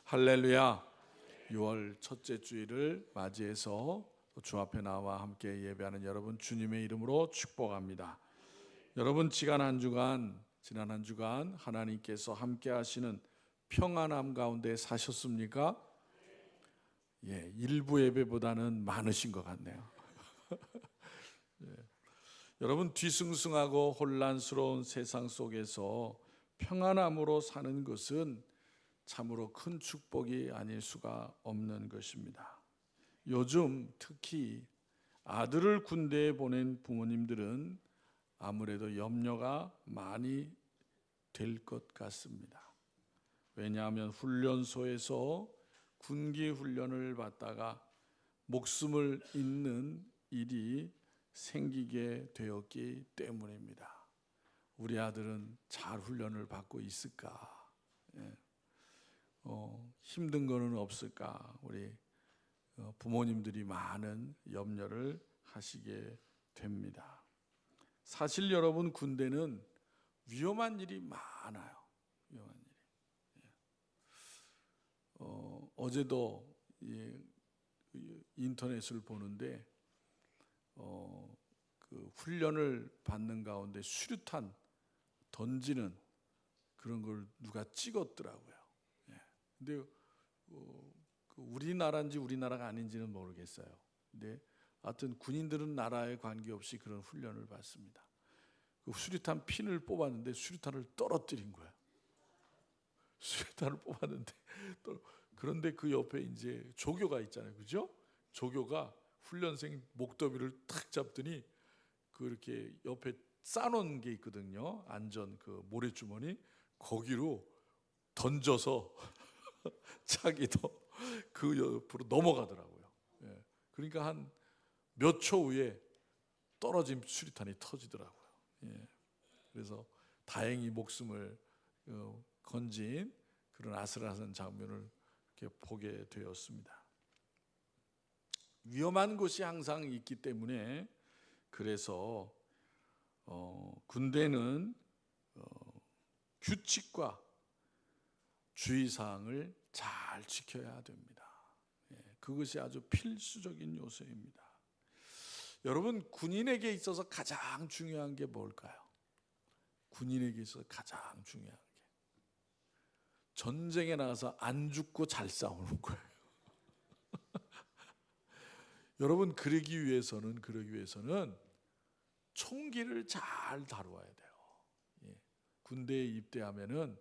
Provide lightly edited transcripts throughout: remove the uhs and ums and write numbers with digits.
할렐루야. 6월 첫째 주일을 맞이해서 주 앞에 나와 함께 예배하는 여러분 주님의 이름으로 축복합니다. 여러분 지난 한 주간 하나님께서 함께 하시는 평안함 가운데 사셨습니까? 예, 일부 예배보다는 많으신 것 같네요. 예. 여러분 뒤숭숭하고 혼란스러운 세상 속에서 평안함으로 사는 것은 참으로 큰 축복이 아닐 수가 없는 것입니다. 요즘 특히 아들을 군대에 보낸 부모님들은 아무래도 염려가 많이 될 것 같습니다. 왜냐하면 훈련소에서 군기 훈련을 받다가 목숨을 잃는 일이 생기게 되었기 때문입니다. 우리 아들은 잘 훈련을 받고 있을까? 힘든 거는 없을까? 우리 부모님들이 많은 염려를 하시게 됩니다. 사실 여러분 군대는 위험한 일이 많아요. 위험한 일이. 어제도 인터넷을 보는데 그 훈련을 받는 가운데 수류탄 던지는 그런 걸 누가 찍었더라고요. 근데 우리나라인지 우리나라가 아닌지는 모르겠어요. 근데 하여튼 군인들은 나라에 관계없이 그런 훈련을 받습니다. 그 수류탄 핀을 뽑았는데 수류탄을 떨어뜨린 거야. 수류탄을 뽑았는데 그런데 그 옆에 이제 조교가 있잖아요, 그죠? 조교가 훈련생 목더미를 탁 잡더니 그렇게 옆에 싸놓은 게 있거든요. 안전 그 모래주머니 거기로 던져서 자기도 그 옆으로 넘어가더라고요. 그러니까 한 몇 초 후에 떨어진 수류탄이 터지더라고요. 그래서 다행히 목숨을 건진 그런 아슬아슬한 장면을 이렇게 보게 되었습니다. 위험한 곳이 항상 있기 때문에 그래서 군대는 규칙과 주의사항을 잘 지켜야 됩니다. 그것이 아주 필수적인 요소입니다. 여러분 군인에게 있어서 가장 중요한 게 뭘까요? 군인에게 있어서 가장 중요한 게 전쟁에 나가서 안 죽고 잘 싸우는 거예요. 여러분 그러기 위해서는 총기를 잘 다루어야 돼요. 군대에 입대하면은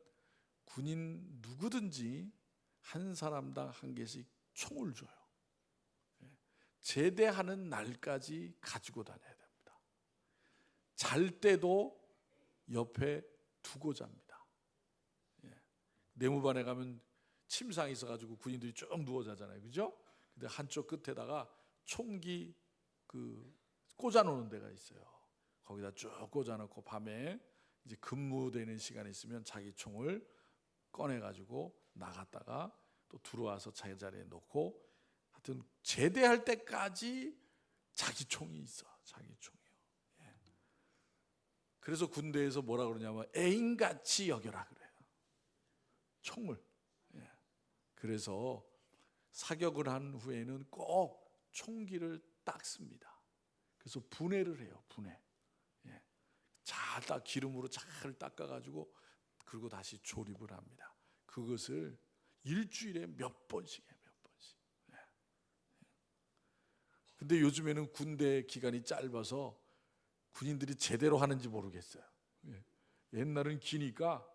군인 누구든지 한 사람당 한 개씩 총을 줘요. 제대하는 날까지 가지고 다녀야 됩니다. 잘 때도 옆에 두고 잡니다. 내무반에 가면 침상이 있어가지고 군인들이 쭉 누워 자잖아요, 그죠? 근데 한쪽 끝에다가 총기 꽂아놓는 데가 있어요. 거기다 쭉 꽂아놓고 밤에 이제 근무되는 시간이 있으면 자기 총을 꺼내가지고 나갔다가 또 들어와서 자기 자리에 놓고 하여튼 제대할 때까지 자기 총이 있어. 자기 총이요. 그래서 군대에서 뭐라 그러냐면 애인같이 여겨라 그래요. 총을. 그래서 사격을 한 후에는 꼭 총기를 닦습니다. 그래서 분해를 해요. 분해. 잘 기름으로 잘 닦아가지고 그리고 다시 조립을 합니다. 그것을 일주일에 몇 번씩 해요. 몇 번씩. 근데 요즘에는 군대 기간이 짧아서 군인들이 제대로 하는지 모르겠어요. 옛날은 기니까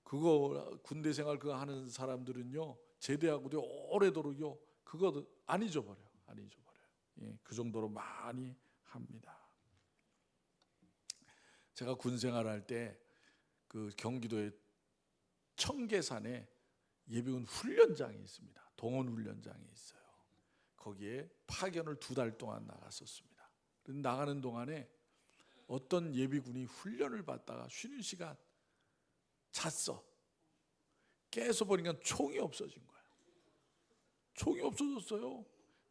그거 군대 생활 그거 하는 사람들은요 제대하고도 오래도록요 그거 안 잊어버려요. 안 잊어버려요. 그 정도로 많이 합니다. 제가 군 생활할 때 그 경기도의 청계산에 예비군 훈련장이 있습니다. 동원 훈련장이 있어요. 거기에 파견을 2달 동안 나갔었습니다. 나가는 동안에 어떤 예비군이 훈련을 받다가 쉬는 시간 잤어. 깨서 보니까 총이 없어진 거예요. 총이 없어졌어요.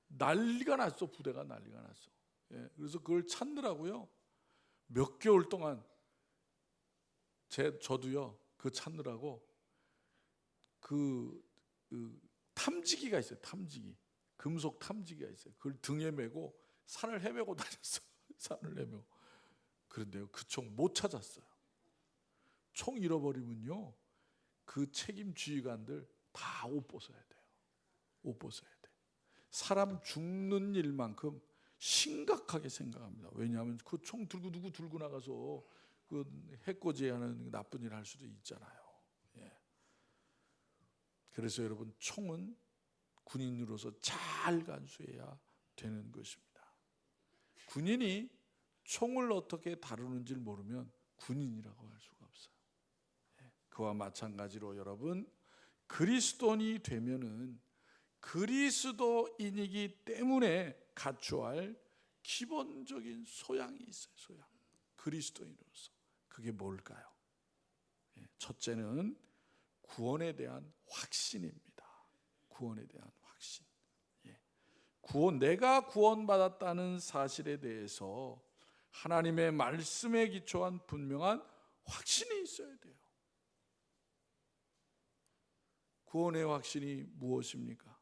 난리가 났어. 부대가 난리가 났어. 그래서 그걸 찾느라고요. 몇 개월 동안 저도요. 그거 찾느라고 그 탐지기가 있어요. 탐지기. 금속 탐지기가 있어요. 그걸 등에 메고 산을 헤매고 다녔어요. 산을 헤매고. 그런데요, 그 총 못 찾았어요. 총 잃어버리면요, 그 책임 지휘관들 다 옷 벗어야 돼요. 옷 벗어야 돼. 사람 죽는 일만큼 심각하게 생각합니다. 왜냐하면 그 총 들고 누구 들고 나가서 그 해코지하는 나쁜 일 할 수도 있잖아요. 예. 그래서 여러분, 총은 군인으로서 잘 간수해야 되는 것입니다. 군인이 총을 어떻게 다루는지를 모르면 군인이라고 할 수가 없어요. 예. 그와 마찬가지로 여러분, 그리스도인이 되면은 그리스도인이기 때문에 갖춰야 할 기본적인 소양이 있어요. 소양. 그리스도인으로서. 그게 뭘까요? 예. 첫째는 구원에 대한 확신입니다. 구원에 대한 확신. 예. 내가 구원받았다는 사실에 대해서 하나님의 말씀에 기초한 분명한 확신이 있어야 돼요. 구원의 확신이 무엇입니까?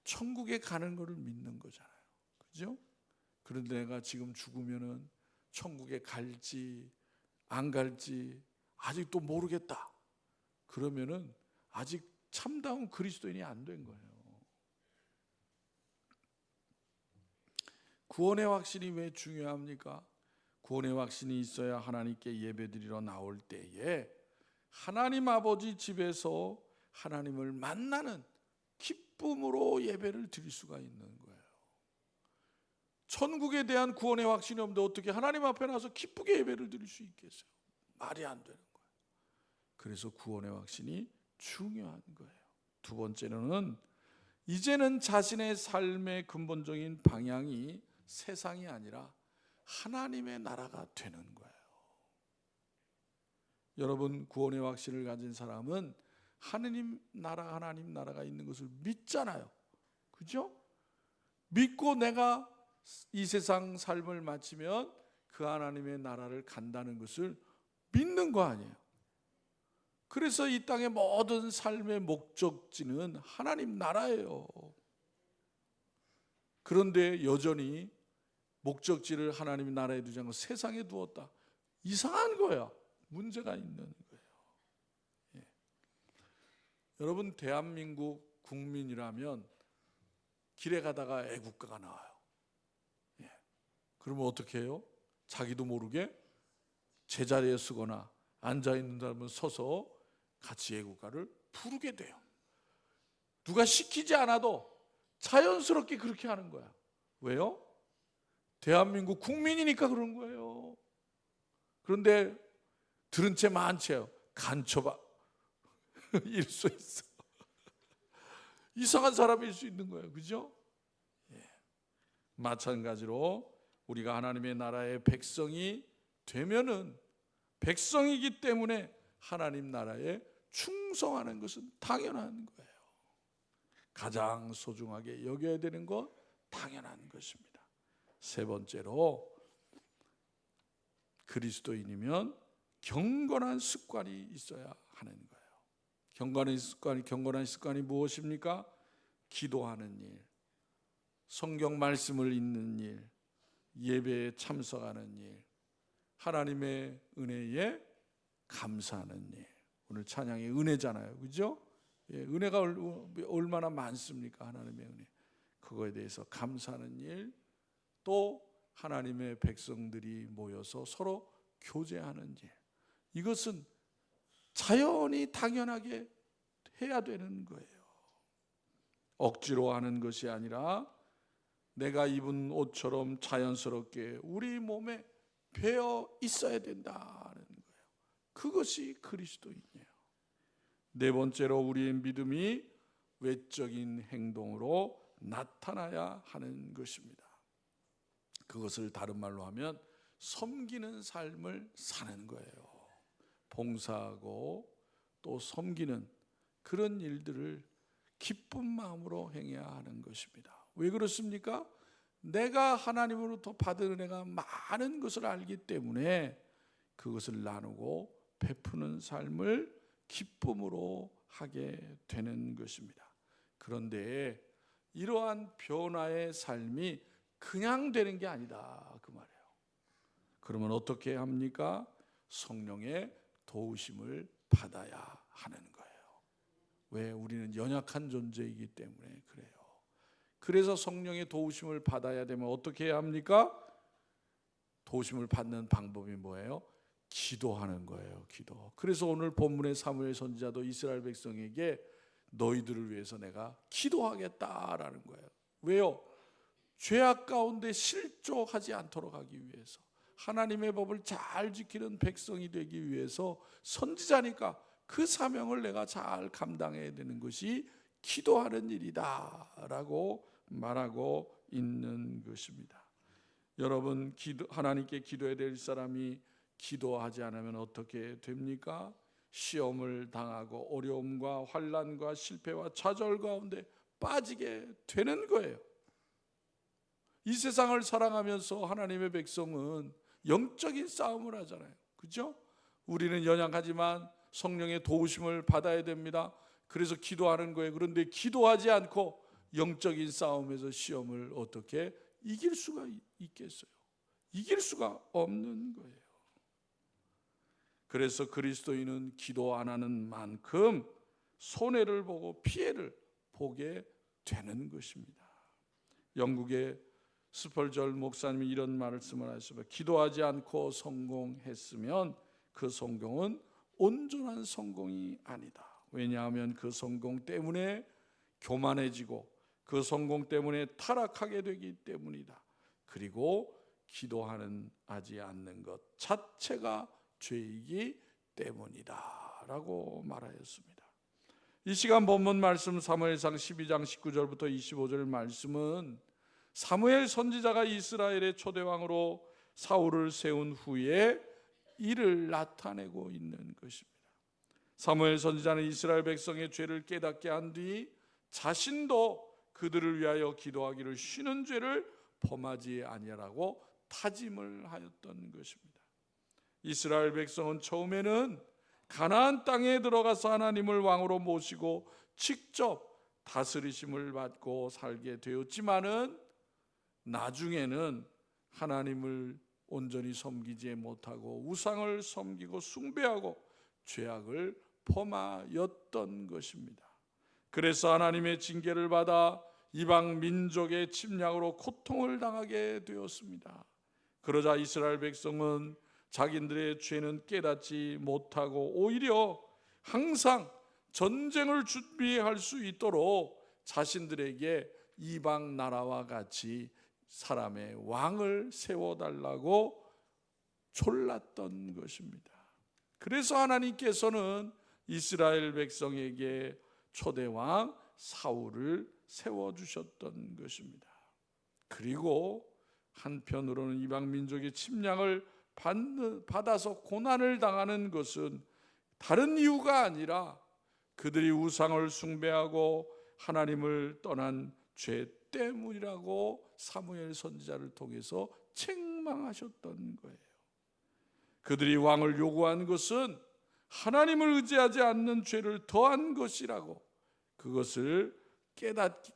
천국에 가는 것을 믿는 거잖아요. 그죠? 그런데 내가 지금 죽으면은 천국에 갈지 안 갈지 아직도 모르겠다. 그러면은 아직 참다운 그리스도인이 안 된 거예요. 구원의 확신이 왜 중요합니까? 구원의 확신이 있어야 하나님께 예배드리러 나올 때에 하나님 아버지 집에서 하나님을 만나는 기쁨으로 예배를 드릴 수가 있는 거예요. 천국에 대한 구원의 확신이 없는데 어떻게 하나님 앞에 나서 기쁘게 예배를 드릴 수 있겠어요? 말이 안 되는 거예요. 그래서 구원의 확신이 중요한 거예요. 두 번째로는 이제는 자신의 삶의 근본적인 방향이 세상이 아니라 하나님의 나라가 되는 거예요. 여러분, 구원의 확신을 가진 사람은 하나님 나라가 있는 것을 믿잖아요. 그죠? 믿고 내가 이 세상 삶을 마치면 그 하나님의 나라를 간다는 것을 믿는 거 아니에요. 그래서 이 땅의 모든 삶의 목적지는 하나님 나라예요. 그런데 여전히 목적지를 하나님 나라에 두지 않고 세상에 두었다. 이상한 거야. 문제가 있는 거예요. 예. 여러분, 대한민국 국민이라면 길에 가다가 애국가가 나와요. 예. 그러면 어떻게 해요? 자기도 모르게 제자리에 서거나 앉아있는 사람은 서서 같이 애국가를 부르게 돼요. 누가 시키지 않아도 자연스럽게 그렇게 하는 거야. 왜요? 대한민국 국민이니까 그런 거예요. 그런데 들은 채 많지요. 간첩아 일 수 있어. 이상한 사람일 수 있는 거예요. 그죠? 예. 마찬가지로 우리가 하나님의 나라의 백성이 되면은 백성이기 때문에 하나님 나라에 충성하는 것은 당연한 거예요. 가장 소중하게 여겨야 되는 것 당연한 것입니다. 세 번째로 그리스도인이면 경건한 습관이 있어야 하는 거예요. 경건한 습관이 무엇입니까? 기도하는 일, 성경 말씀을 읽는 일, 예배에 참석하는 일, 하나님의 은혜에 감사하는 일. 오늘 찬양이 은혜잖아요. 그죠? 예, 은혜가 얼마나 많습니까? 하나님의 은혜. 그거에 대해서 감사하는 일, 또 하나님의 백성들이 모여서 서로 교제하는 일. 이것은 자연히 당연하게 해야 되는 거예요. 억지로 하는 것이 아니라 내가 입은 옷처럼 자연스럽게 우리 몸에 배어 있어야 된다는 거예요. 그것이 그리스도인이에요. 네 번째로 우리의 믿음이 외적인 행동으로 나타나야 하는 것입니다. 그것을 다른 말로 하면 섬기는 삶을 사는 거예요. 봉사하고 또 섬기는 그런 일들을 기쁜 마음으로 행해야 하는 것입니다. 왜 그렇습니까? 내가 하나님으로부터 받은 은혜가 많은 것을 알기 때문에 그것을 나누고 베푸는 삶을 기쁨으로 하게 되는 것입니다. 그런데 이러한 변화의 삶이 그냥 되는 게 아니다 그 말이에요. 그러면 어떻게 합니까? 성령의 도우심을 받아야 하는 거예요. 왜? 우리는 연약한 존재이기 때문에 그래요. 그래서 성령의 도우심을 받아야 되면 어떻게 해야 합니까? 도우심을 받는 방법이 뭐예요? 기도하는 거예요. 기도. 그래서 오늘 본문의 사무엘 선지자도 이스라엘 백성에게 너희들을 위해서 내가 기도하겠다라는 거예요. 왜요? 죄악 가운데 실족하지 않도록 하기 위해서, 하나님의 법을 잘 지키는 백성이 되기 위해서 선지자니까 그 사명을 내가 잘 감당해야 되는 것이 기도하는 일이다 라고 말하고 있는 것입니다. 여러분, 하나님께 기도해야 될 사람이 기도하지 않으면 어떻게 됩니까? 시험을 당하고 어려움과 환난과 실패와 좌절 가운데 빠지게 되는 거예요. 이 세상을 살아가면서 하나님의 백성은 영적인 싸움을 하잖아요. 그렇죠? 우리는 연약하지만 성령의 도우심을 받아야 됩니다. 그래서 기도하는 거예요. 그런데 기도하지 않고 영적인 싸움에서 시험을 어떻게 이길 수가 있겠어요? 이길 수가 없는 거예요. 그래서 그리스도인은 기도 안 하는 만큼 손해를 보고 피해를 보게 되는 것입니다. 영국의 스펄절 목사님이 이런 말씀을 하셨습니다. 기도하지 않고 성공했으면 그 성공은 온전한 성공이 아니다. 왜냐하면 그 성공 때문에 교만해지고 그 성공 때문에 타락하게 되기 때문이다. 그리고 기도하지 않는 것 자체가 죄이기 때문이다 라고 말하였습니다. 이 시간 본문 말씀 사무엘상 12장 19절부터 25절 말씀은 사무엘 선지자가 이스라엘의 초대왕으로 사울을 세운 후에 이를 나타내고 있는 것입니다. 사무엘 선지자는 이스라엘 백성의 죄를 깨닫게 한 뒤 자신도 그들을 위하여 기도하기를 쉬는 죄를 범하지 아니하라고 타짐을 하였던 것입니다. 이스라엘 백성은 처음에는 가나안 땅에 들어가서 하나님을 왕으로 모시고 직접 다스리심을 받고 살게 되었지만은 나중에는 하나님을 온전히 섬기지 못하고 우상을 섬기고 숭배하고 죄악을 범하였던 것입니다. 그래서 하나님의 징계를 받아 이방 민족의 침략으로 고통을 당하게 되었습니다. 그러자 이스라엘 백성은 자기들의 죄는 깨닫지 못하고 오히려 항상 전쟁을 준비할 수 있도록 자신들에게 이방 나라와 같이 사람의 왕을 세워달라고 졸랐던 것입니다. 그래서 하나님께서는 이스라엘 백성에게 초대왕 사울을 세워주셨던 것입니다. 그리고 한편으로는 이방 민족의 침략을 받아서 고난을 당하는 것은 다른 이유가 아니라 그들이 우상을 숭배하고 하나님을 떠난 죄 때문이라고 사무엘 선지자를 통해서 책망하셨던 거예요. 그들이 왕을 요구한 것은 하나님을 의지하지 않는 죄를 더한 것이라고, 그것을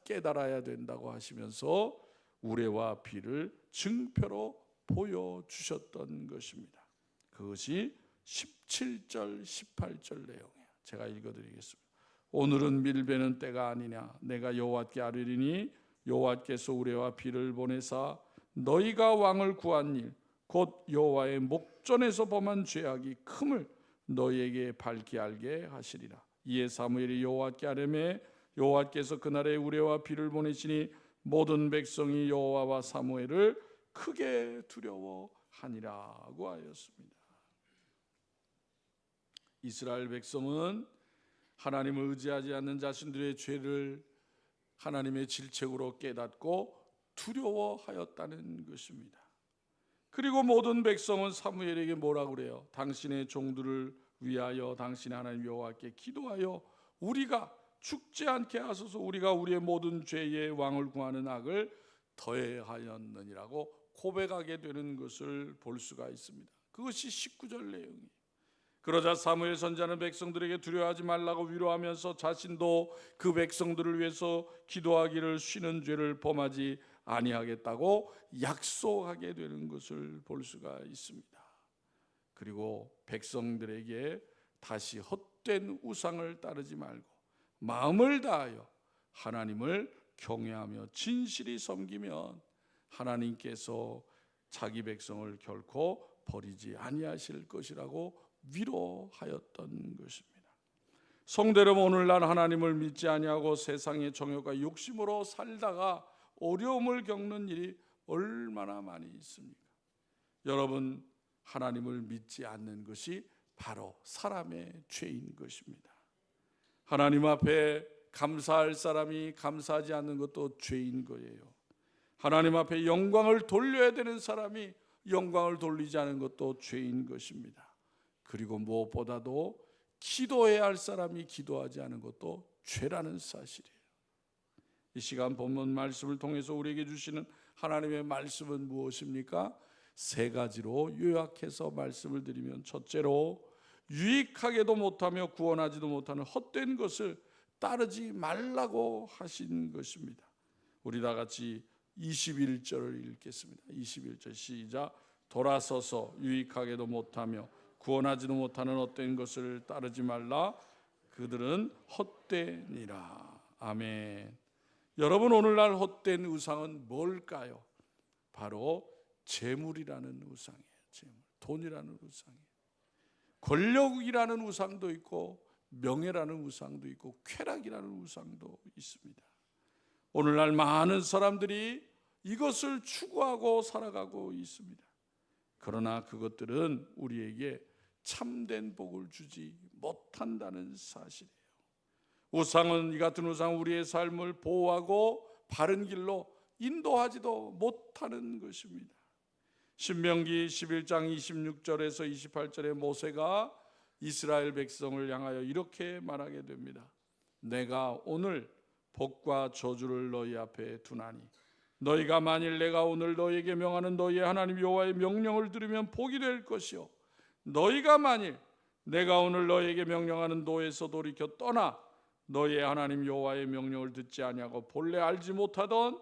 깨달아야 된다고 하시면서 우레와 비를 증표로 보여주셨던 것입니다. 그것이 17절 18절 내용이에요. 제가 읽어드리겠습니다. 오늘은 밀베는 때가 아니냐. 내가 여호와께 아뢰리니 여호와께서 우레와 비를 보내사 너희가 왕을 구한 일 곧 여호와의 목전에서 범한 죄악이 큼을 너희에게 밝히 알게 하시리라. 이에 사무엘이 여호와께 아뢰매 여호와께서 그날에 우레와 비를 보내시니 모든 백성이 여호와와 사무엘을 크게 두려워하니라고 하였습니다. 이스라엘 백성은 하나님을 의지하지 않는 자신들의 죄를 하나님의 질책으로 깨닫고 두려워하였다는 것입니다. 그리고 모든 백성은 사무엘에게 뭐라고 그래요? 당신의 종들을 위하여 당신의 하나님 여호와께 기도하여 우리가 죽지 않게 하소서. 우리가 우리의 모든 죄의 왕을 구하는 악을 더해하였느니라고 고백하게 되는 것을 볼 수가 있습니다. 그것이 19절 내용이에요. 그러자 사무엘 선지자는 백성들에게 두려워하지 말라고 위로하면서 자신도 그 백성들을 위해서 기도하기를 쉬는 죄를 범하지 아니하겠다고 약속하게 되는 것을 볼 수가 있습니다. 그리고 백성들에게 다시 헛된 우상을 따르지 말고 마음을 다하여 하나님을 경외하며 진실이 섬기면 하나님께서 자기 백성을 결코 버리지 아니하실 것이라고 위로하였던 것입니다. 성도 여러분, 오늘날 하나님을 믿지 아니하고 세상의 정욕과 욕심으로 살다가 어려움을 겪는 일이 얼마나 많이 있습니까? 여러분, 하나님을 믿지 않는 것이 바로 사람의 죄인 것입니다. 하나님 앞에 감사할 사람이 감사하지 않는 것도 죄인 거예요. 하나님 앞에 영광을 돌려야 되는 사람이 영광을 돌리지 않은 것도 죄인 것입니다. 그리고 무엇보다도 기도해야 할 사람이 기도하지 않은 것도 죄라는 사실이에요. 이 시간 본문 말씀을 통해서 우리에게 주시는 하나님의 말씀은 무엇입니까? 세 가지로 요약해서 말씀을 드리면, 첫째로 유익하게도 못하며 구원하지도 못하는 헛된 것을 따르지 말라고 하신 것입니다. 우리 다 같이 21절을 읽겠습니다. 21절 시작. 돌아서서 유익하게도 못하며 구원하지도 못하는 헛된 것을 따르지 말라. 그들은 헛되니라. 아멘. 여러분, 오늘날 헛된 우상은 뭘까요? 바로 재물이라는 우상이에요. 재물, 돈이라는 우상이에요. 권력이라는 우상도 있고 명예라는 우상도 있고 쾌락이라는 우상도 있습니다. 오늘날 많은 사람들이 이것을 추구하고 살아가고 있습니다. 그러나 그것들은 우리에게 참된 복을 주지 못한다는 사실이에요. 우상은, 이 같은 우상은 우리의 삶을 보호하고 바른 길로 인도하지도 못하는 것입니다. 신명기 11장 26절에서 28절에 모세가 이스라엘 백성을 향하여 이렇게 말하게 됩니다. 내가 오늘 복과 저주를 너희 앞에 두나니 너희가 만일 내가 오늘 너희에게 명하는 너희의 하나님 여호와의 명령을 들으면 복이 될 것이요, 너희가 만일 내가 오늘 너희에게 명령하는 도에서 돌이켜 떠나 너희의 하나님 여호와의 명령을 듣지 아니하고 본래 알지 못하던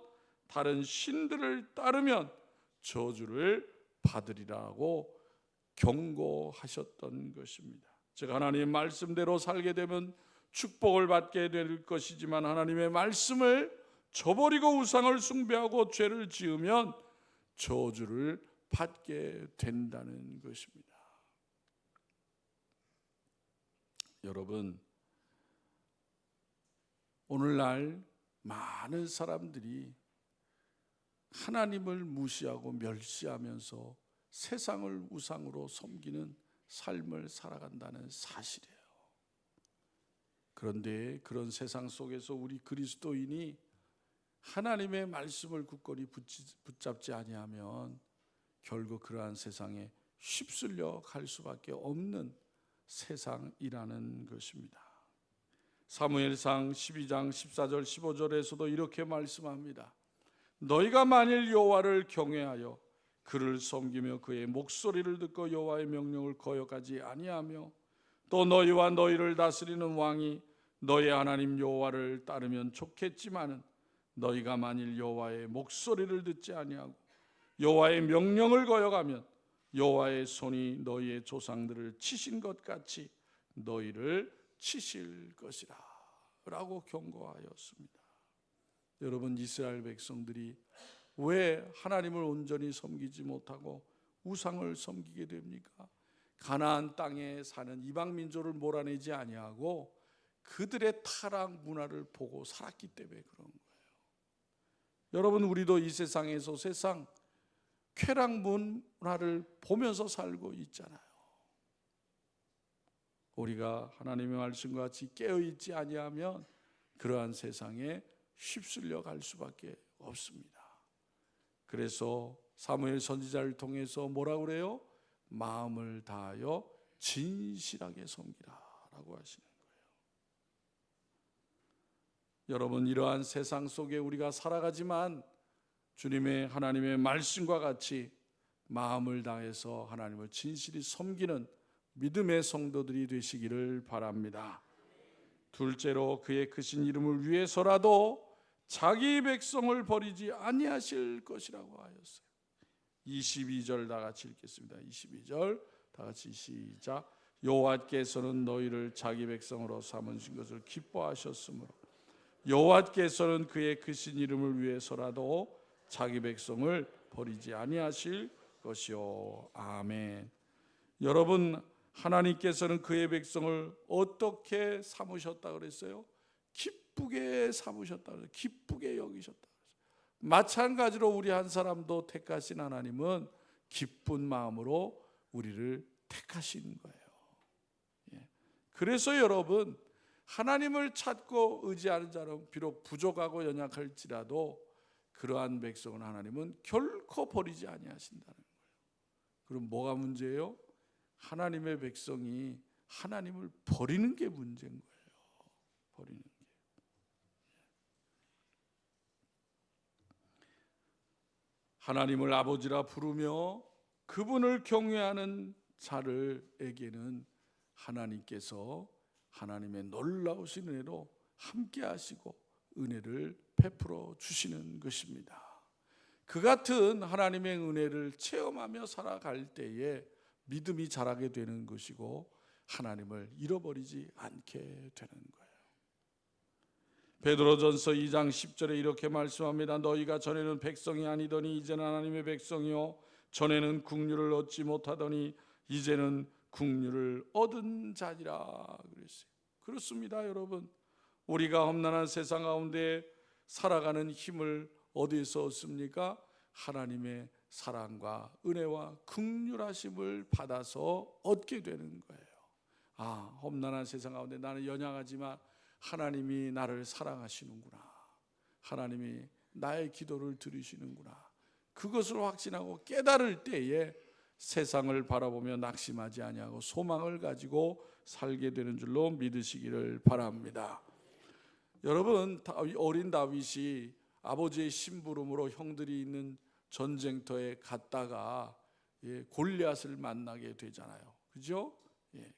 다른 신들을 따르면 저주를 받으리라고 경고하셨던 것입니다. 즉, 하나님의 말씀대로 살게 되면 축복을 받게 될 것이지만 하나님의 말씀을 저버리고 우상을 숭배하고 죄를 지으면 저주를 받게 된다는 것입니다. 여러분, 오늘날 많은 사람들이 하나님을 무시하고 멸시하면서 세상을 우상으로 섬기는 삶을 살아간다는 사실이에요. 그런데 그런 세상 속에서 우리 그리스도인이 하나님의 말씀을 굳건히 붙잡지 아니하면 결국 그러한 세상에 휩쓸려 갈 수밖에 없는 세상이라는 것입니다. 사무엘상 12장 14절 15절에서도 이렇게 말씀합니다. 너희가 만일 여호와를 경외하여 그를 섬기며 그의 목소리를 듣고 여호와의 명령을 거역하지 아니하며 또 너희와 너희를 다스리는 왕이 너희 하나님 여호와를 따르면 좋겠지만은 너희가 만일 여호와의 목소리를 듣지 아니하고 여호와의 명령을 거역하면 여호와의 손이 너희의 조상들을 치신 것 같이 너희를 치실 것이라 라고 경고하였습니다. 여러분, 이스라엘 백성들이 왜 하나님을 온전히 섬기지 못하고 우상을 섬기게 됩니까? 가나안 땅에 사는 이방 민족을 몰아내지 아니하고 그들의 타락 문화를 보고 살았기 때문에 그런 거예요. 여러분, 우리도 이 세상에서 세상 쾌락 문화를 보면서 살고 있잖아요. 우리가 하나님의 말씀과 같이 깨어있지 아니하면 그러한 세상에 휩쓸려 갈 수밖에 없습니다. 그래서 사무엘 선지자를 통해서 뭐라고 그래요? 마음을 다하여 진실하게 섬기라라고 하시는 거예요. 여러분, 이러한 세상 속에 우리가 살아가지만 주님의 하나님의 말씀과 같이 마음을 다해서 하나님을 진실히 섬기는 믿음의 성도들이 되시기를 바랍니다. 둘째로 그의 크신 이름을 위해서라도 자기 백성을 버리지 아니하실 것이라고 하였어요. 22절 다 같이 읽겠습니다. 22절 다 같이 시작. 여호와께서는 너희를 자기 백성으로 삼으신 것을 기뻐하셨으므로 여호와께서는 그의 크신 이름을 위해서라도 자기 백성을 버리지 아니하실 것이요. 아멘. 여러분, 하나님께서는 그의 백성을 어떻게 삼으셨다 그랬어요? 기쁘게 삼으셨다 그랬어요. 기쁘게 여기셨다 그랬어요. 마찬가지로 우리 한 사람도 택하신 하나님은 기쁜 마음으로 우리를 택하신 거예요. 그래서 여러분, 하나님을 찾고 의지하는 자는 비록 부족하고 연약할지라도 그러한 백성은 하나님은 결코 버리지 아니하신다는 거예요. 그럼 뭐가 문제예요? 하나님의 백성이 하나님을 버리는 게 문제인 거예요. 버리는 게. 하나님을 아버지라 부르며 그분을 경외하는 자들에게는 하나님께서 하나님의 놀라우신 은혜로 함께 하시고 은혜를 베풀어 주시는 것입니다. 그 같은 하나님의 은혜를 체험하며 살아갈 때에 믿음이 자라게 되는 것이고 하나님을 잃어버리지 않게 되는 거예요. 베드로전서 2장 10절에 이렇게 말씀합니다. 너희가 전에는 백성이 아니더니 이제는 하나님의 백성이요 전에는 국류를 얻지 못하더니 이제는 국류를 얻은 자니라 그랬어요. 그렇습니다, 여러분. 우리가 험난한 세상 가운데 살아가는 힘을 어디에서 얻습니까? 하나님의 사랑과 은혜와 긍휼하심을 받아서 얻게 되는 거예요. 험난한 세상 가운데 나는 연약하지만 하나님이 나를 사랑하시는구나. 하나님이 나의 기도를 들으시는구나. 그것을 확신하고 깨달을 때에 세상을 바라보며 낙심하지 아니하고 소망을 가지고 살게 되는 줄로 믿으시기를 바랍니다. 여러분, 어린 다윗이 아버지의 심부름으로 형들이 있는 전쟁터에 갔다가 골리앗을 만나게 되잖아요. 그죠?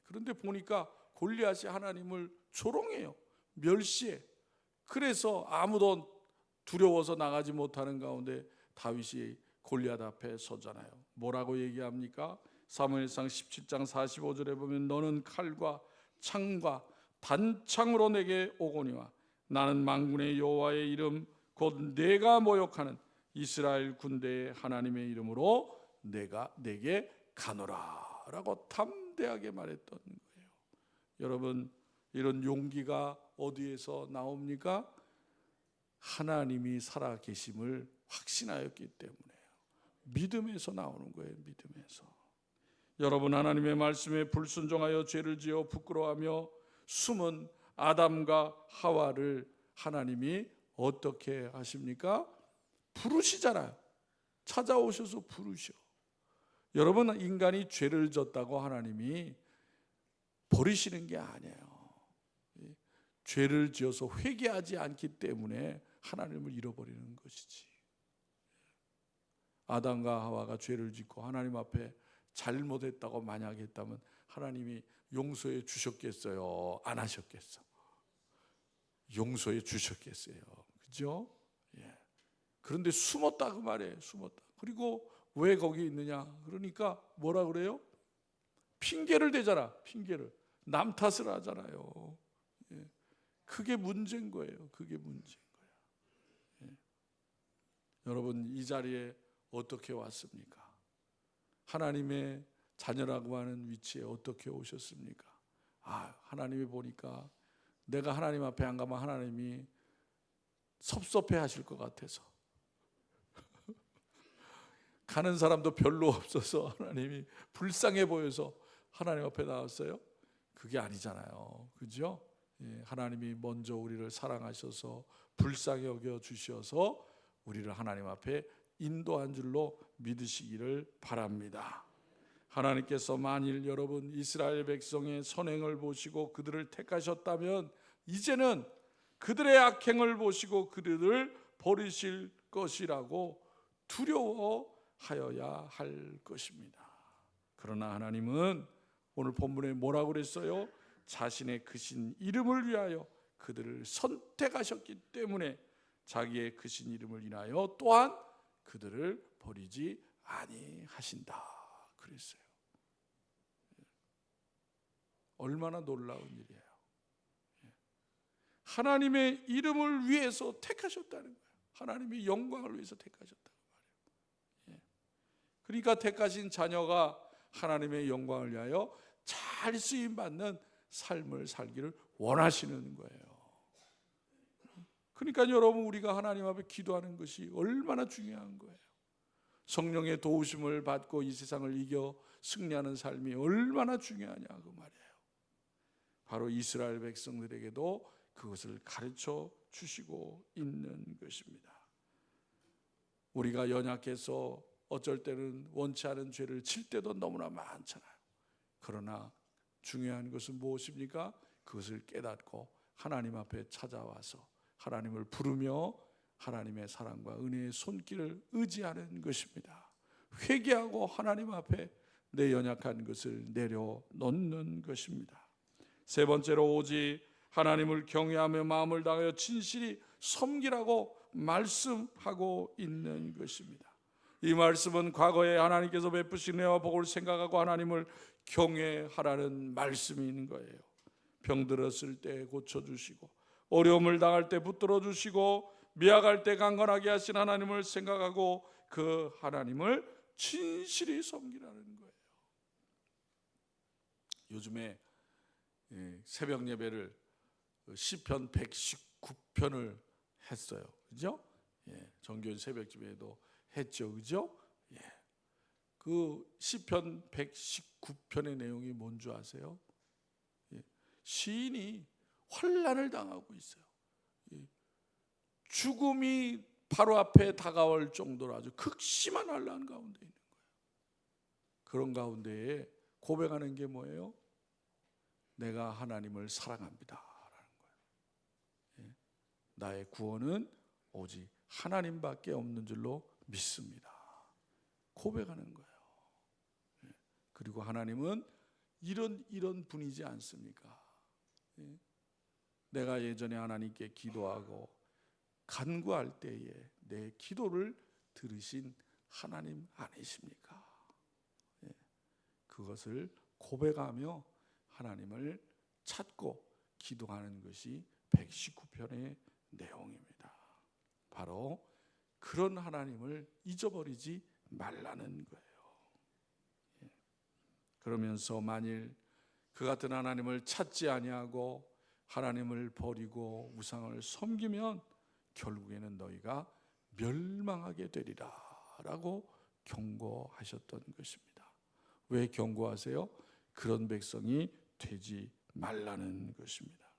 그런데 보니까 골리앗이 하나님을 조롱해요. 멸시해. 그래서 아무도 두려워서 나가지 못하는 가운데 다윗이 골리앗 앞에 서잖아요. 뭐라고 얘기합니까? 사무엘상 17장 45절에 보면 너는 칼과 창과 단창으로 내게 오거니와 나는 만군의 여호와의 이름 곧 내가 모욕하는 이스라엘 군대의 하나님의 이름으로 내게 가노라 라고 담대하게 말했던 거예요. 여러분, 이런 용기가 어디에서 나옵니까? 하나님이 살아계심을 확신하였기 때문에요. 믿음에서 나오는 거예요. 믿음에서. 여러분, 하나님의 말씀에 불순종하여 죄를 지어 부끄러워하며 숨은 아담과 하와를 하나님이 어떻게 하십니까? 부르시잖아요. 찾아오셔서 부르셔. 여러분, 인간이 죄를 졌다고 하나님이 버리시는 게 아니에요. 죄를 지어서 회개하지 않기 때문에 하나님을 잃어버리는 것이지. 아담과 하와가 죄를 짓고 하나님 앞에 잘못했다고 만약 했다면 하나님이 용서해 주셨겠어요? 안 하셨겠어? 용서해 주셨겠어요. 그죠? 그런데 숨었다 그 말이에요. 숨었다. 그리고 왜 거기 있느냐? 그러니까 뭐라 그래요? 핑계를 대잖아. 핑계를. 남 탓을 하잖아요. 그게 문제인 거예요. 그게 문제인 거예요. 여러분, 이 자리에 어떻게 왔습니까? 하나님의 자녀라고 하는 위치에 어떻게 오셨습니까? 하나님이 보니까 내가 하나님 앞에 안 가면 하나님이 섭섭해 하실 것 같아서 가는 사람도 별로 없어서 하나님이 불쌍해 보여서 하나님 앞에 나왔어요? 그게 아니잖아요. 그죠? 하나님이 먼저 우리를 사랑하셔서 불쌍히 여겨 주셔서 우리를 하나님 앞에 인도한 줄로 믿으시기를 바랍니다. 하나님께서 만일 여러분 이스라엘 백성의 선행을 보시고 그들을 택하셨다면 이제는 그들의 악행을 보시고 그들을 버리실 것이라고 두려워하여야 할 것입니다. 그러나 하나님은 오늘 본문에 뭐라고 그랬어요? 자신의 크신 이름을 위하여 그들을 선택하셨기 때문에 자기의 크신 이름을 인하여 또한 그들을 버리지 아니하신다 그랬어요. 얼마나 놀라운 일이에요. 하나님의 이름을 위해서 택하셨다는 거예요. 하나님의 영광을 위해서 택하셨다는 말이에요. 그러니까 택하신 자녀가 하나님의 영광을 위하여 잘 쓰임받는 삶을 살기를 원하시는 거예요. 그러니까 여러분, 우리가 하나님 앞에 기도하는 것이 얼마나 중요한 거예요. 성령의 도우심을 받고 이 세상을 이겨 승리하는 삶이 얼마나 중요하냐 그 말이에요. 바로 이스라엘 백성들에게도 그것을 가르쳐 주시고 있는 것입니다. 우리가 연약해서 어쩔 때는 원치 않은 죄를 칠 때도 너무나 많잖아요. 그러나 중요한 것은 무엇입니까? 그것을 깨닫고 하나님 앞에 찾아와서 하나님을 부르며 하나님의 사랑과 은혜의 손길을 의지하는 것입니다. 회개하고 하나님 앞에 내 연약한 것을 내려놓는 것입니다. 세 번째로, 오직 하나님을 경외하며 마음을 다하여 진실이 섬기라고 말씀하고 있는 것입니다. 이 말씀은 과거에 하나님께서 베푸신 은혜와 복을 생각하고 하나님을 경외하라는 말씀이 있는 거예요. 병들었을 때 고쳐주시고, 어려움을 당할 때 붙들어 주시고, 미약할 때 강건하게 하신 하나님을 생각하고 그 하나님을 진실히 섬기라는 거예요. 요즘에 새벽 예배를 시편 119편을 했어요. 그죠? 정교인 새벽 예배도 했죠. 그죠? 그 시편 119편의 내용이 뭔지 아세요? 시인이 환난을 당하고 있어요. 죽음이 바로 앞에 다가올 정도로 아주 극심한 환난 가운데 있는 거예요. 그런 가운데에 고백하는 게 뭐예요? 내가 하나님을 사랑합니다 라는 거예요. 나의 구원은 오직 하나님밖에 없는 줄로 믿습니다. 고백하는 거예요. 그리고 하나님은 이런 분이지 않습니까? 내가 예전에 하나님께 기도하고 간구할 때에 내 기도를 들으신 하나님 아니십니까? 그것을 고백하며 하나님을 찾고 기도하는 것이 119편의 내용입니다. 바로 그런 하나님을 잊어버리지 말라는 거예요. 그러면서 만일 그 같은 하나님을 찾지 아니하고 하나님을 버리고 우상을 섬기면 결국에는 너희가 멸망하게 되리라 라고 경고하셨던 것입니다. 왜 경고하세요? 그런 백성이 되지 말라는 것입니다.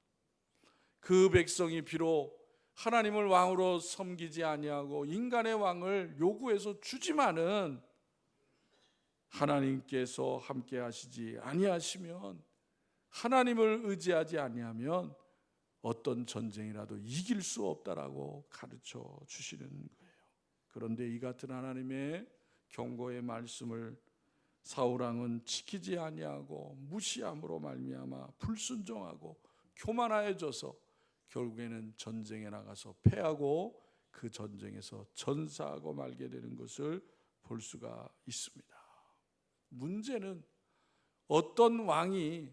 그 백성이 비록 하나님을 왕으로 섬기지 아니하고 인간의 왕을 요구해서 주지만은 하나님께서 함께 하시지 아니하시면, 하나님을 의지하지 아니하면 어떤 전쟁이라도 이길 수 없다라고 가르쳐 주시는 거예요. 그런데 이 같은 하나님의 경고의 말씀을 사울 왕은 지키지 아니하고 무시함으로 말미암아 불순종하고 교만하여져서 결국에는 전쟁에 나가서 패하고 그 전쟁에서 전사하고 말게 되는 것을 볼 수가 있습니다. 문제는 어떤 왕이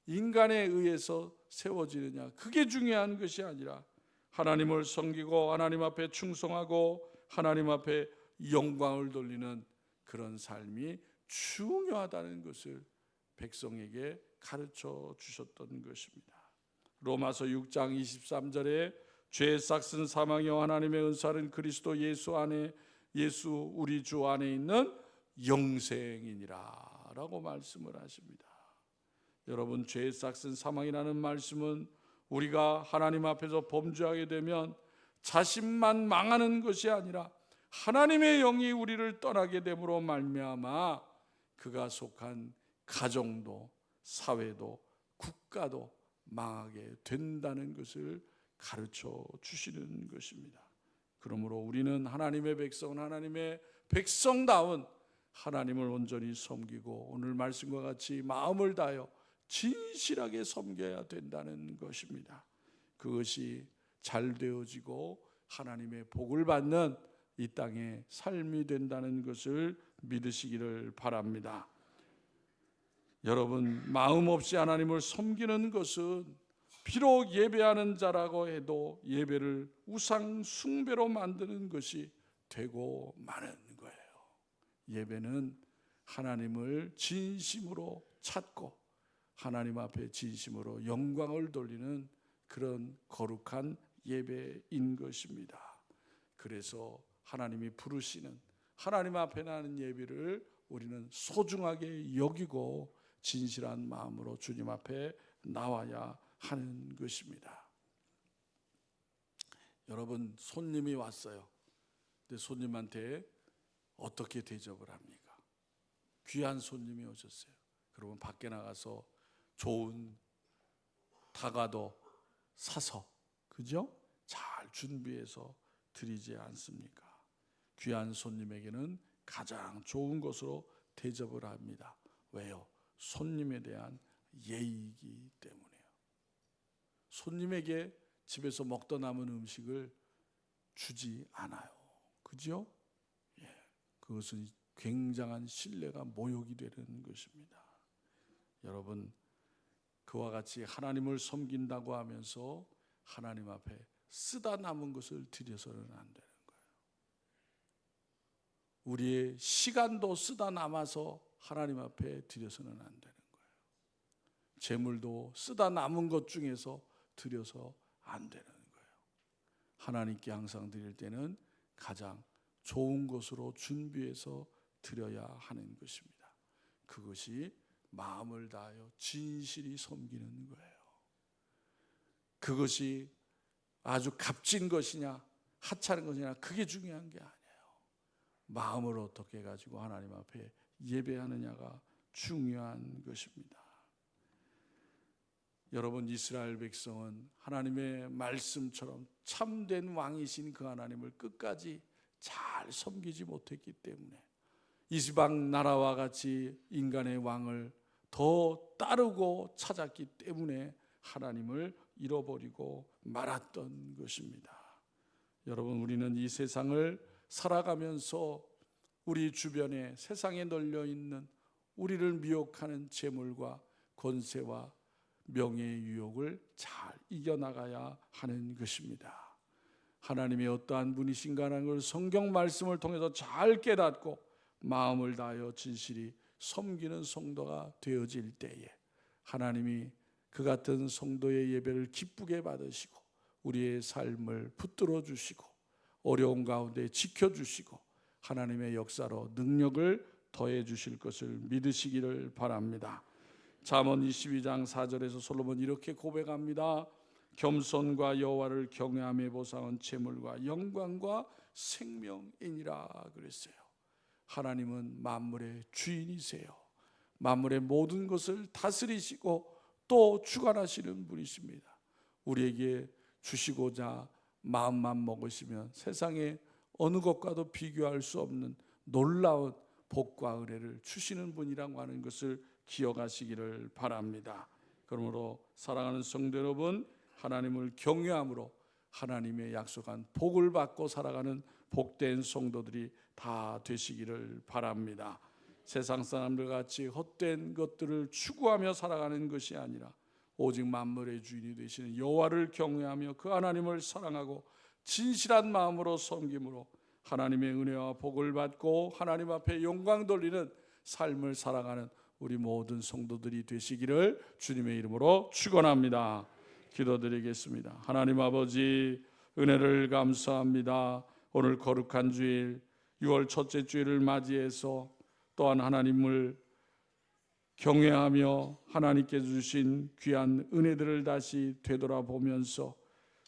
인간에 의해서 세워지느냐, 그게 중요한 것이 아니라 하나님을 섬기고 하나님 앞에 충성하고 하나님 앞에 영광을 돌리는 그런 삶이 중요하다는 것을 백성에게 가르쳐 주셨던 것입니다. 로마서 6장 23절에 죄 싹슨 사망이요 하나님의 은사는 그리스도 예수 안에, 예수 우리 주 안에 있는 영생이니라 라고 말씀을 하십니다. 여러분, 죄 싹슨 사망이라는 말씀은 우리가 하나님 앞에서 범죄하게 되면 자신만 망하는 것이 아니라 하나님의 영이 우리를 떠나게 됨으로 말미암아 그가 속한 가정도 사회도 국가도 망하게 된다는 것을 가르쳐 주시는 것입니다. 그러므로 우리는 하나님의 백성은 하나님의 백성다운 하나님을 온전히 섬기고 오늘 말씀과 같이 마음을 다하여 진실하게 섬겨야 된다는 것입니다. 그것이 잘 되어지고 하나님의 복을 받는 이 땅의 삶이 된다는 것을 믿으시기를 바랍니다. 여러분, 마음 없이 하나님을 섬기는 것은 비록 예배하는 자라고 해도 예배를 우상 숭배로 만드는 것이 되고 마는 거예요. 예배는 하나님을 진심으로 찾고 하나님 앞에 진심으로 영광을 돌리는 그런 거룩한 예배인 것입니다. 그래서 하나님이 부르시는 하나님 앞에 나는 예배를 우리는 소중하게 여기고 진실한 마음으로 주님 앞에 나와야 하는 것입니다. 여러분, 손님이 왔어요. 근데 손님한테 어떻게 대접을 합니까? 귀한 손님이 오셨어요. 그러면 밖에 나가서 좋은 다과도 사서, 그죠? 잘 준비해서 드리지 않습니까? 귀한 손님에게는 가장 좋은 것으로 대접을 합니다. 왜요? 손님에 대한 예의이기 때문에요. 손님에게 집에서 먹다 남은 음식을 주지 않아요. 그죠? 예, 그것은 굉장한 신뢰가 모욕이 되는 것입니다. 여러분, 그와 같이 하나님을 섬긴다고 하면서 하나님 앞에 쓰다 남은 것을 드려서는 안 되는 거예요. 우리의 시간도 쓰다 남아서 하나님 앞에 드려서는 안 되는 거예요. 재물도 쓰다 남은 것 중에서 드려서 안 되는 거예요. 하나님께 항상 드릴 때는 가장 좋은 것으로 준비해서 드려야 하는 것입니다. 그것이 마음을 다하여 진실이 섬기는 거예요. 그것이 아주 값진 것이냐 하찮은 것이냐 그게 중요한 게 아니에요. 마음을 어떻게 가지고 하나님 앞에 예배하느냐가 중요한 것입니다. 여러분, 이스라엘 백성은 하나님의 말씀처럼 참된 왕이신 그 하나님을 끝까지 잘 섬기지 못했기 때문에 이방 나라와 같이 인간의 왕을 더 따르고 찾았기 때문에 하나님을 잃어버리고 말았던 것입니다. 여러분, 우리는 이 세상을 살아가면서 우리 주변에 세상에 널려 있는 우리를 미혹하는 재물과 권세와 명예의 유혹을 잘 이겨나가야 하는 것입니다. 하나님이 어떠한 분이신가 하는 걸 성경 말씀을 통해서 잘 깨닫고 마음을 다하여 진실이 섬기는 성도가 되어질 때에 하나님이 그 같은 성도의 예배를 기쁘게 받으시고 우리의 삶을 붙들어 주시고 어려운 가운데 지켜주시고 하나님의 역사로 능력을 더해 주실 것을 믿으시기를 바랍니다. 잠언 22장 4절에서 솔로몬이 이렇게 고백합니다. 겸손과 여호와를 경외함의 보상은 재물과 영광과 생명이니라 그랬어요. 하나님은 만물의 주인이세요. 만물의 모든 것을 다스리시고 또 주관하시는 분이십니다. 우리에게 주시고자 마음만 먹으시면 세상에 어느 것과도 비교할 수 없는 놀라운 복과 은혜를 주시는 분이라고 하는 것을 기억하시기를 바랍니다. 그러므로 사랑하는 성도 여러분, 하나님을 경외함으로 하나님의 약속한 복을 받고 살아가는 복된 성도들이 다 되시기를 바랍니다. 세상 사람들 같이 헛된 것들을 추구하며 살아가는 것이 아니라 오직 만물의 주인이 되시는 여호와를 경외하며 그 하나님을 사랑하고 진실한 마음으로 섬김으로 하나님의 은혜와 복을 받고 하나님 앞에 영광 돌리는 삶을 살아가는 우리 모든 성도들이 되시기를 주님의 이름으로 축원합니다. 기도드리겠습니다. 하나님 아버지, 은혜를 감사합니다. 오늘 거룩한 주일 6월 첫째 주일을 맞이해서 또한 하나님을 경외하며 하나님께 주신 귀한 은혜들을 다시 되돌아보면서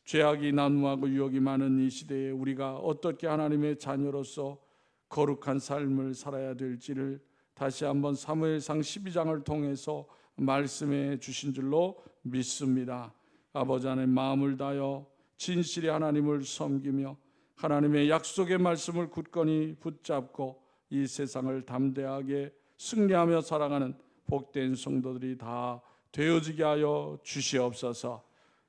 죄악이 난무하고 유혹이 많은 이 시대에 우리가 어떻게 하나님의 자녀로서 거룩한 삶을 살아야 될지를 다시 한번 사무엘상 12장을 통해서 말씀해 주신 줄로 믿습니다. 아버지 하나님, 마음을 다하여 진실히 하나님을 섬기며 하나님의 약속의 말씀을 굳건히 붙잡고 이 세상을 담대하게 승리하며 살아가는 복된 성도들이 다 되어지게 하여 주시옵소서.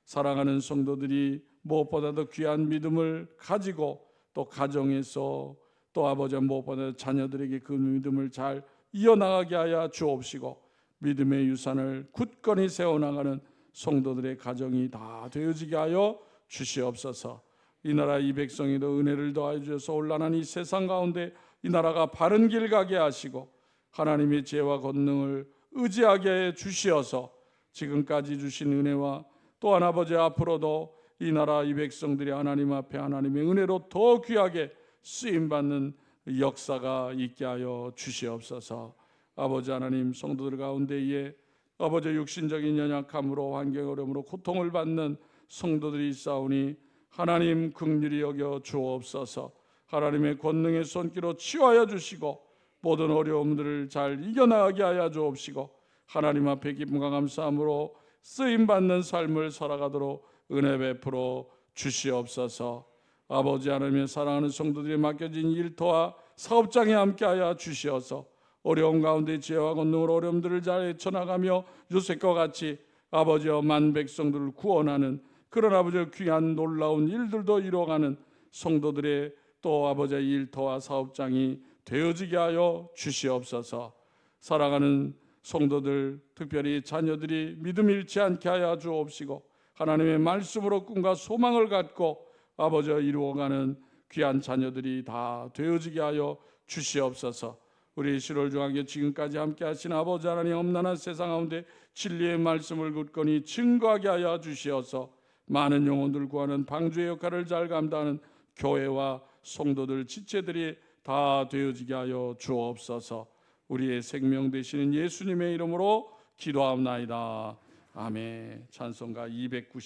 사랑하는 성도들이 무엇보다도 귀한 믿음을 가지고 또 가정에서 또 아버지 무엇보다 자녀들에게 그 믿음을 잘 이어나가게 하여 주옵시고 믿음의 유산을 굳건히 세워나가는 성도들의 가정이 다 되어지게 하여 주시옵소서. 이 나라 이 백성에도 은혜를 더하여 주셔서 온란한 이 세상 가운데 이 나라가 바른 길 가게 하시고 하나님의 지혜와 권능을 의지하게 해 주시어서 지금까지 주신 은혜와 또한 아버지 앞으로도 이 나라 이 백성들이 하나님 앞에 하나님의 은혜로 더 귀하게 쓰임받는 역사가 있게 하여 주시옵소서. 아버지 하나님, 성도들 가운데에 아버지 육신적인 연약함으로 환경 어려움으로 고통을 받는 성도들이 있사오니 하나님 긍휼히 여겨 주옵소서. 하나님의 권능의 손길로 치유하여 주시고 모든 어려움들을 잘 이겨나가게 하여 주옵시고 하나님 앞에 기쁨과 감사함으로 쓰임받는 삶을 살아가도록 은혜 베풀어 주시옵소서. 아버지 하나님의 사랑하는 성도들이 맡겨진 일터와 사업장에 함께하여 주시어서 어려움 가운데 지혜와 권능으로 어려움들을 잘 헤쳐나가며 요셉과 같이 아버지와 만 백성들을 구원하는 그런 아버지의 귀한 놀라운 일들도 이루어가는 성도들의 또 아버지의 일터와 사업장이 되어지게 하여 주시옵소서. 사랑하는 성도들 특별히 자녀들이 믿음 잃지 않게 하여 주옵시고 하나님의 말씀으로 꿈과 소망을 갖고 아버지와 이루어가는 귀한 자녀들이 다 되어지게 하여 주시옵소서. 우리 10월 중앙에 지금까지 함께 하신 아버지 하나님 험난한 세상 가운데 진리의 말씀을 굳건히 증거하게 하여 주시어서 많은 영혼들 구하는 방주의 역할을 잘 감당하는 교회와 성도들 지체들이 다 되어지게 하여 주옵소서. 우리의 생명 되시는 예수님의 이름으로 기도하옵나이다. 아멘. 찬송가 290